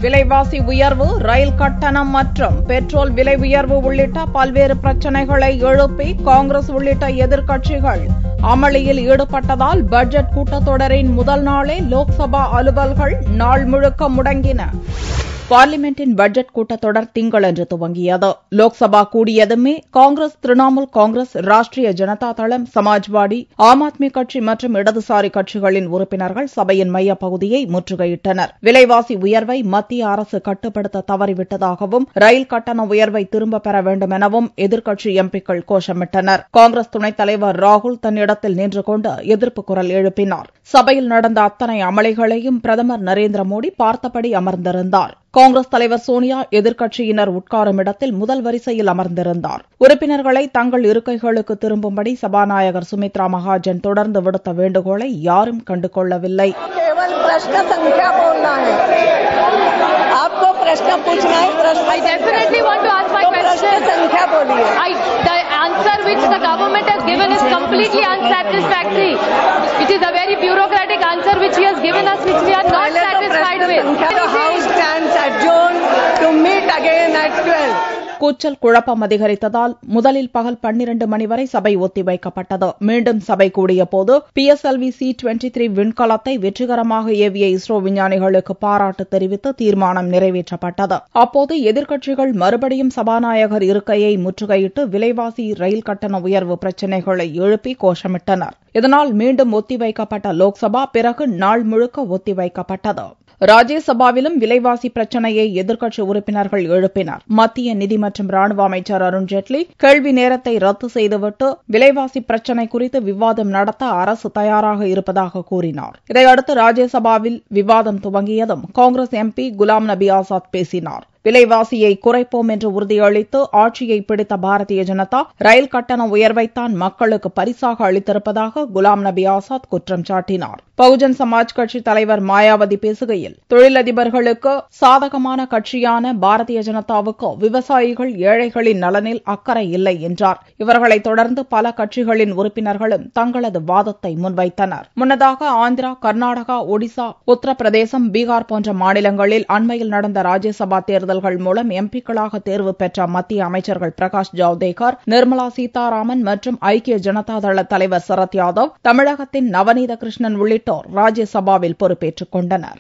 விலைவாசி உயர்வு, ரயில் கட்டணம் மற்றும் பெட்ரோல் விலை உயர்வு உள்ளிட்ட பல்வேறு பிரச்சினைகளை எழுப்பி காங்கிரஸ் உள்ளிட்ட எதிர்க்கட்சிகள் அமளியில் ஈடுபட்டதால் பட்ஜெட் கூட்டத்தொடரின் முதல் நாளே லோக்சபா அலுவல்கள் நாள் முழுக்க முடங்கின. பார்லிமெண்டின் பட்ஜெட் கூட்டத்தொடர் திங்களன்று துவங்கியது. லோக்சபா கூடியதுமே காங்கிரஸ், திரிணாமுல் காங்கிரஸ், ராஷ்டிரிய ஜனதா தளம், சமாஜ்வாடி, ஆம் ஆத்மி கட்சி மற்றும் இடதுசாரி கட்சிகளின் உறுப்பினர்கள் சபையின் மையப்பகுதியை முற்றுகையிட்டனர். விலைவாசி உயர்வை மத்திய அரசு கட்டுப்படுத்த தவறிவிட்டதாகவும், ரயில் கட்டண உயர்வை திரும்பப் பெற வேண்டும் எனவும் எதிர்க்கட்சி எம்பிக்கள் கோஷமிட்டனர். காங்கிரஸ் துணைத் தலைவர் ராகுல் தன்னிடத்தில் நின்று கொண்டு எதிர்ப்பு குரல் எழுப்பினார். சபையில் நடந்த அத்தனை அமளிகளையும் பிரதமர் நரேந்திர மோடி பார்த்தபடி அமர்ந்திருந்தார். காங்கிரஸ் தலைவர் சோனியா எதிர்க்கட்சியினர் உட்காரும் இடத்தில் முதல் வரிசையில் அமர்ந்திருந்தார். உறுப்பினர்களை தங்கள் இருக்கைகளுக்கு திரும்பும்படி சபாநாயகர் சுமித்ரா மகாஜன் தொடர்ந்து விடுத்த வேண்டுகோளை யாரும் கண்டுகொள்ளவில்லை. It is a very bureaucratic answer which he has given us, which we are not satisfied with. The House stands adjourned to meet again at 12. கூச்சல் குழப்பம் அதிகரித்ததால் முதலில் பகல் 12 மணி வரை சபை ஒத்திவைக்கப்பட்டது. மீண்டும் சபை கூடியபோது PSLV C-23 விண்கலத்தை வெற்றிகரமாக ஏவிய இஸ்ரோ விஞ்ஞானிகளுக்கு பாராட்டு தெரிவித்து தீர்மானம் நிறைவேற்றப்பட்டது. அப்போது எதிர்க்கட்சிகள் மறுபடியும் சபாநாயகர் இருக்கையை முற்றுகையிட்டு விலைவாசி, ரயில் கட்டண உயர்வு பிரச்சினைகளை எழுப்பி கோஷமிட்டனர். இதனால் மீண்டும் ஒத்திவைக்கப்பட்ட லோக்சபா பிறகு நாள் முழுக்க ஒத்திவைக்கப்பட்டது. ராஜ்யசபாவிலும் விலைவாசி பிரச்சினையை எதிர்க்கட்சி உறுப்பினர்கள் எழுப்பினர். மத்திய நிதி மற்றும் ராணுவ அமைச்சர் அருண்ஜேட்லி கேள்வி நேரத்தை ரத்து செய்துவிட்டு விலைவாசி பிரச்சினை குறித்து விவாதம் நடத்த அரசு தயாராக இருப்பதாக கூறினார். இதையடுத்து ராஜ்யசபாவில் விவாதம் துவங்கியதும் காங்கிரஸ் MP குலாம் நபி ஆசாத் பேசினார். விலைவாசியை குறைப்போம் என்று உறுதியளித்து ஆட்சியை பிடித்த பாரதிய ஜனதா ரயில் கட்டண உயர்வைத்தான் மக்களுக்கு பரிசாக அளித்திருப்பதாக குலாம் நபி ஆசாத் குற்றம் சாட்டினார். பகுஜன் சமாஜ் கட்சி தலைவர் மாயாவதி பேசுகையில், தொழிலதிபர்களுக்கு சாதகமான கட்சியான பாரதிய ஜனதாவுக்கு விவசாயிகள், ஏழைகளின் நலனில் அக்கறை இல்லை என்றார். இவர்களைத் தொடர்ந்து பல கட்சிகளின் உறுப்பினர்களும் தங்களது வாதத்தை முன்வைத்தனர். முன்னதாக ஆந்திரா, கர்நாடகா, ஒடிசா, உத்தரப்பிரதேசம், பீகார் போன்ற மாநிலங்களில் அண்மையில் நடந்த ராஜ்யசபா தேர்தல்கள் மூலம் எம்பிக்களாக தேர்வு பெற்ற மத்திய அமைச்சர்கள் பிரகாஷ் ஜவடேகர், நிர்மலா சீதாராமன் மற்றும் ஐக்கிய ஜனதா தள தலைவர் சரத் யாதவ், தமிழகத்தின் நவநீத கிருஷ்ணன் உள்ளிட்டோர் ராஜ்யசபாவில் பொறுப்பேற்றுக் கொண்டனர்.